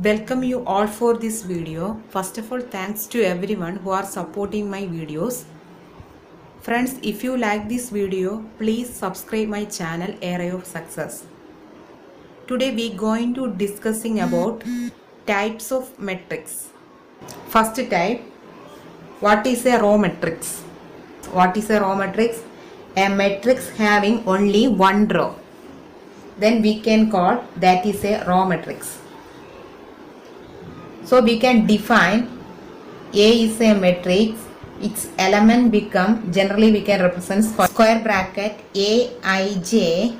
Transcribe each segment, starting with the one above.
Welcome you all for this video. First of all, thanks to everyone who are supporting my videos. Friends, if you like this video, please subscribe my channel Area of Success. Today we going to discussing about types of metrics. First type, what is a row matrix? What is a row matrix? A matrix having only one row. Then we can call that is a row matrix. So we can define A is a matrix, its element become, generally we can represent square bracket Aij.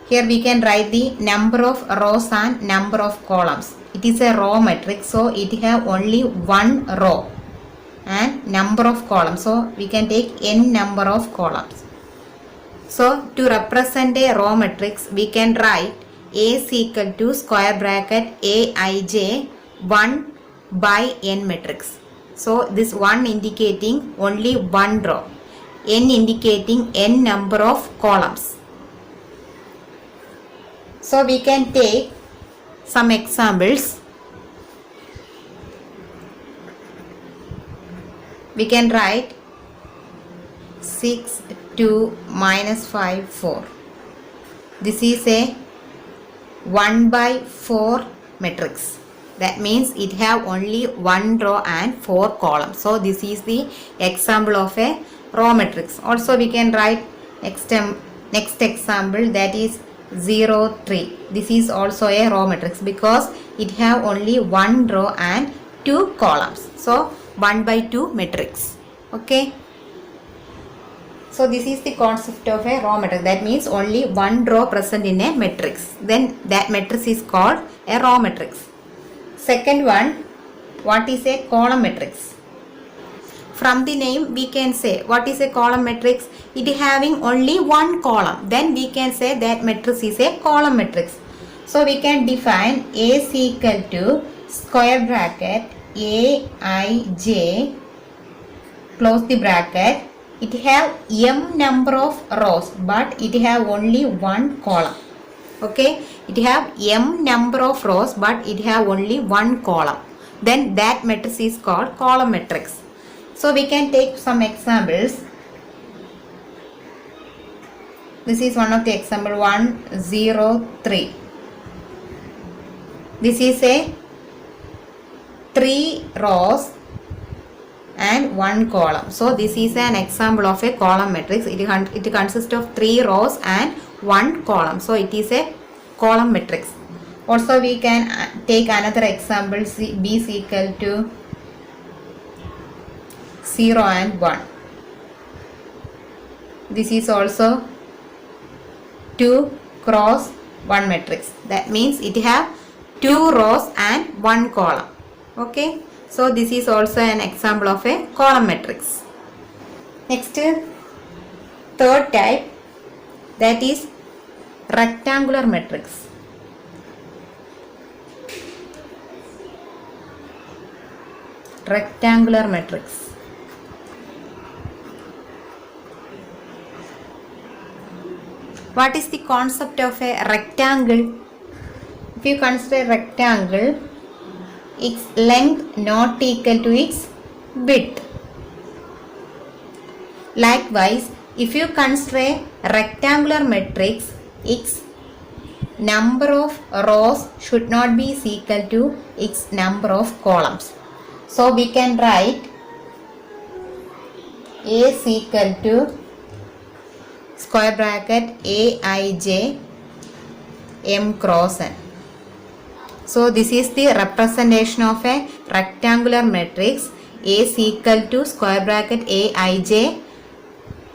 Here we can write the number of rows and number of columns. It is a row matrix, so it have only one row and number of columns. So we can take n number of columns. So to represent a row matrix, we can write A is equal to square bracket Aij 1 by n matrix. So this 1 indicating only one row, n indicating n number of columns. So we can take some examples. We can write 6, 2, minus 5, 4. This is a 1 by 4 matrix. That means it have only one row and 4 columns. So this is the example of a row matrix. Also we can write next example, that is 0, 3. This is also a row matrix because it have only one row and 2 columns. So 1 by 2 matrix. Okay. So this is the concept of a row matrix. That means only one row present in a matrix. Then that matrix is called a row matrix. Second one, what is a column matrix? From the name we can say what is a column matrix? It having only one column. Then we can say that matrix is a column matrix. So we can define A is equal to square bracket Aij, close the bracket. It have m number of rows but it have only one column. Okay, it have m number of rows but it have only one column. Then that matrix is called column matrix. So we can take some examples. This is one of the example, 1, 0, 3. This is a 3 rows and 1 column. So this is an example of a column matrix. It consists of 3 rows and 1 column. So it is a column matrix. Also we can take another example, B is equal to 0 and 1. This is also 2 cross 1 matrix. That means it have 2 rows and 1 column. Okay. So this is also an example of a column matrix. Next, third type, that is rectangular matrix. Rectangular matrix. What is the concept of a rectangle? If you consider a rectangle, its length not equal to its width. Likewise, if you consider a rectangular matrix, its number of rows should not be equal to its number of columns. So we can write A is equal to square bracket Aij m cross n. So this is the representation of a rectangular matrix. A is equal to square bracket Aij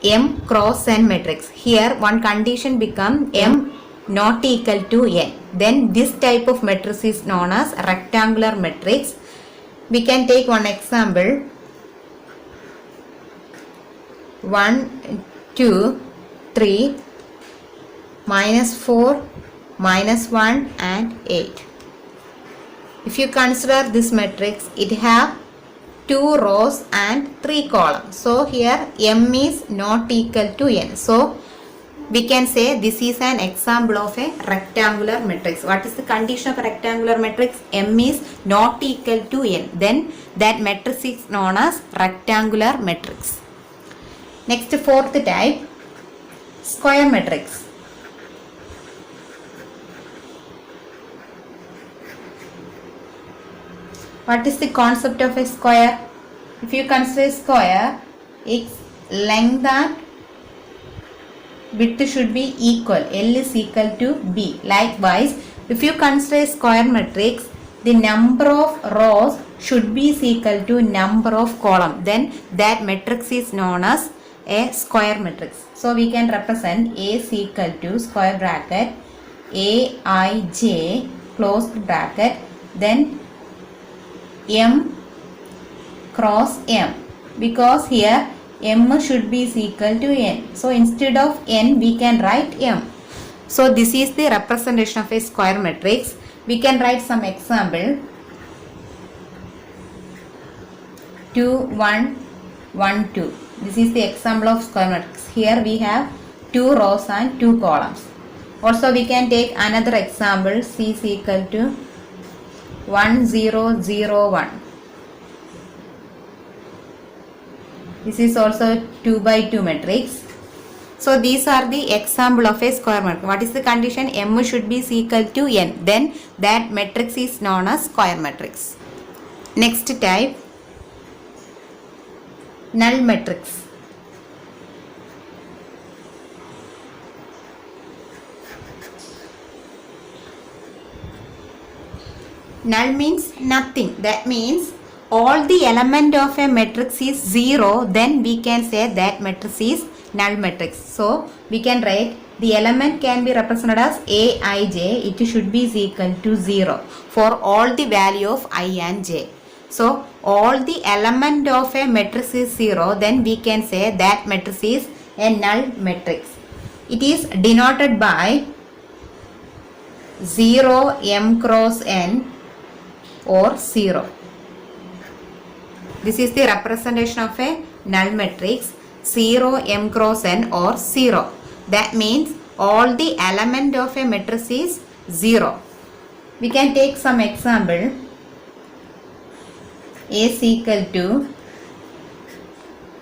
m cross n matrix. Here one condition become m not equal to n. Then this type of matrix is known as rectangular matrix. We can take one example. 1, 2, 3, minus 4, minus 1 and 8. If you consider this matrix, it have 2 rows and 3 columns. So here m is not equal to n. So we can say this is an example of a rectangular matrix. What is the condition of a rectangular matrix? M is not equal to n. Then that matrix is known as rectangular matrix. Next, fourth type, square matrix. What is the concept of a square? If you consider a square, its length and width should be equal. L is equal to B. Likewise, if you consider a square matrix, the number of rows should be equal to number of columns. Then that matrix is known as a square matrix. So we can represent A is equal to square bracket Aij closed bracket, then M cross M, because here M should be equal to N. So instead of N we can write M. So this is the representation of a square matrix. We can write some example. 2 1 1 2. This is the example of square matrix. Here we have 2 rows and 2 columns. Also we can take another example. C is equal to 1 0 0 1. This is also 2 by 2 matrix. So these are the example of a square matrix. What is the condition? M should be equal to N. Then that matrix is known as square matrix. Next type, null matrix. Null means nothing. That means all the element of a matrix is 0, then we can say that matrix is null matrix. So we can write the element can be represented as Aij. It should be equal to 0 for all the value of I and j. So all the element of a matrix is 0, then we can say that matrix is a null matrix. It is denoted by 0 m cross n or 0. This is the representation of a null matrix, 0 m cross n or 0. That means all the element of a matrix is 0. We can take some example. A is equal to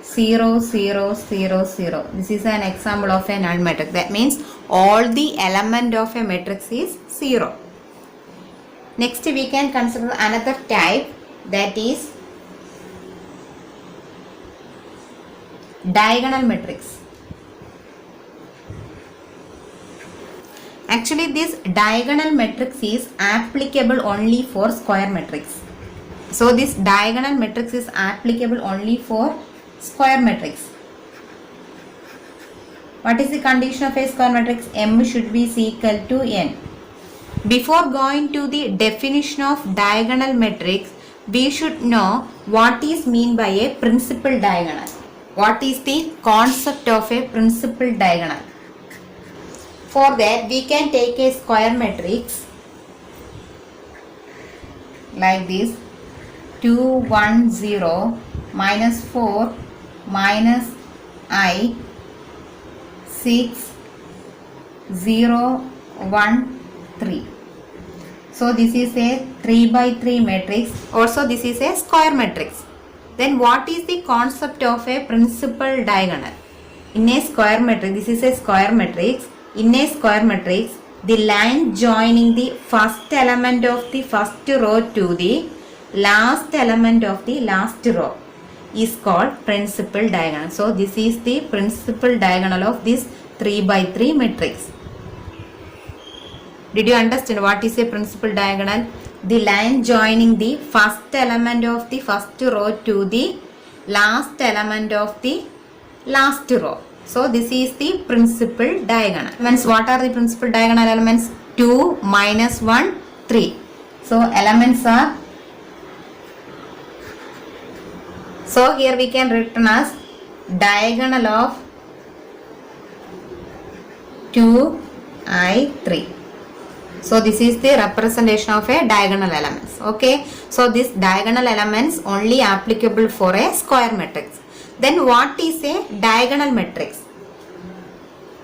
0 0 0 0. This is an example of a null matrix. That means all the element of a matrix is 0. Next we can consider another type, that is diagonal matrix. Actually this diagonal matrix is applicable only for square matrix. So this diagonal matrix is applicable only for square matrix. What is the condition of a square matrix? M should be equal to N. Before going to the definition of diagonal matrix, we should know what is meant by a principal diagonal. What is the concept of a principal diagonal? For that we can take a square matrix like this: 2 1 0 minus 4 minus I 6 0 1 3. So this is a 3 by 3 matrix. Also this is a square matrix. Then what is the concept of a principal diagonal? In a square matrix, this is a square matrix. In a square matrix, the line joining the first element of the first row to the last element of the last row is called principal diagonal. So this is the principal diagonal of this 3 by 3 matrix. Did you understand what is a principal diagonal? The line joining the first element of the first row to the last element of the last row. So this is the principal diagonal. Elements, what are the principal diagonal elements? 2 minus 1 3. So elements are, so here we can written as diagonal of 2i3. So this is the representation of a diagonal elements. Okay, so this diagonal elements only applicable for a square matrix. Then what is a diagonal matrix?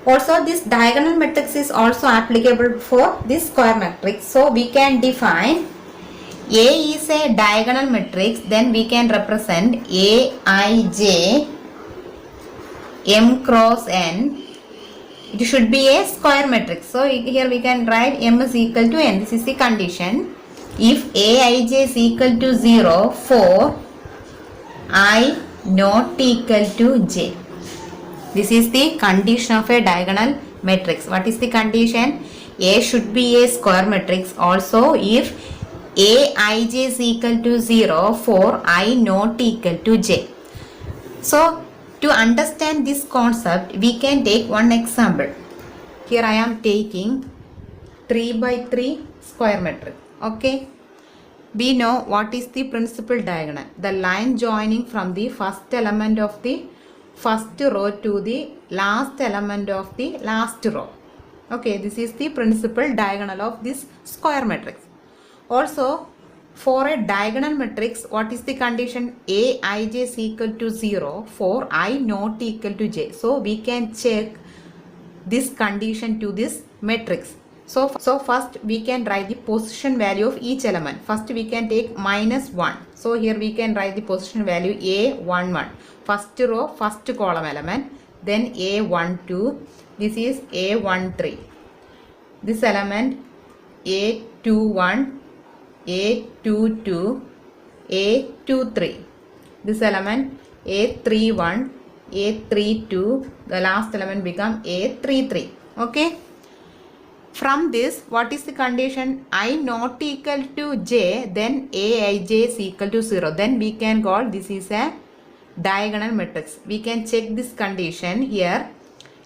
Also, this diagonal matrix is also applicable for this square matrix. So we can define A is a diagonal matrix, then we can represent Aij M cross N. It should be a square matrix. So here we can write M is equal to N. This is the condition. If Aij is equal to 0 for I not equal to j. This is the condition of a diagonal matrix. What is the condition? A should be a square matrix also if Aij is equal to 0 for I not equal to j. So to understand this concept, we can take one example. Here I am taking 3 by 3 square matrix. Okay. We know what is the principal diagonal. The line joining from the first element of the first row to the last element of the last row. Okay, this is the principal diagonal of this square matrix. Also, for a diagonal matrix, what is the condition? Aij is equal to 0 for I not equal to j. So, we can check this condition to this matrix. So first we can write the position value of each element. First we can take minus 1. So here we can write the position value A11. First row, first column element. Then A12. This is A13. This element A21, A22, A23. This element A31, A32. The last element become A33. Okay. From this, what is the condition? I not equal to j, then Aij is equal to 0. Then we can call this is a diagonal matrix. We can check this condition here.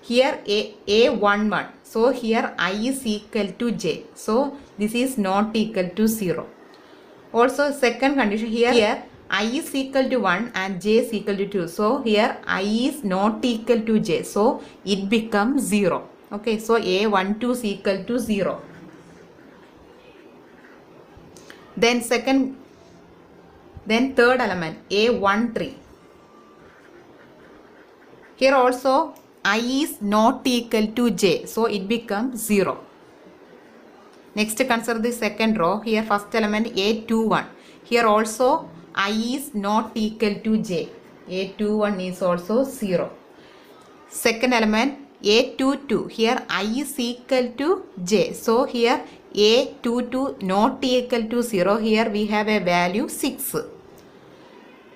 Here A11. So here I is equal to j. So this is not equal to 0. Also second condition here I is equal to 1 and j is equal to 2. So here I is not equal to j. So it becomes 0. Okay, so A12 is equal to 0. Then third element A13. Here also I is not equal to j, so it becomes 0. Next consider the second row. Here first element A21. Here also I is not equal to j. A21 is also 0. Second element A22. Here I is equal to j. So here A22 not equal to 0. Here we have a value 6.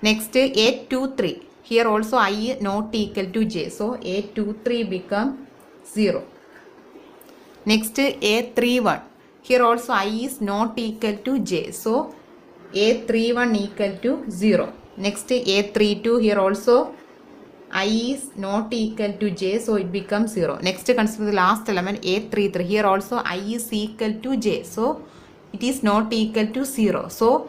Next A23. Here also I is not equal to j. So A23 become 0. Next A31. Here also I is not equal to j. So A31 equal to 0. Next A32. Here also I is not equal to j, so it becomes 0. Next consider the last element A33. Here also I is equal to j, so it is not equal to 0. So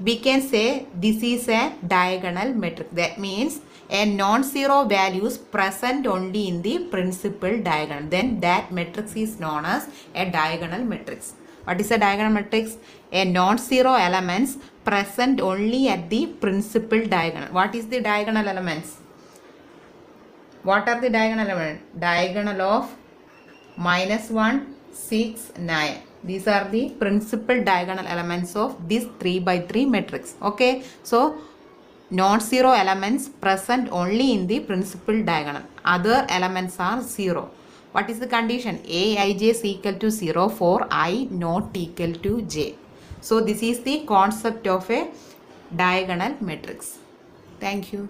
we can say this is a diagonal matrix. That means a non-zero values present only in the principal diagonal. Then that matrix is known as a diagonal matrix. What is a diagonal matrix? A non-zero elements present only at the principal diagonal. What is the diagonal elements? What are the diagonal elements? Diagonal of -1, 6, 9. These are the principal diagonal elements of this 3 by 3 matrix. Okay. So non-zero elements present only in the principal diagonal. Other elements are 0. What is the condition? Aij is equal to 0 for I not equal to j. So this is the concept of a diagonal matrix. Thank you.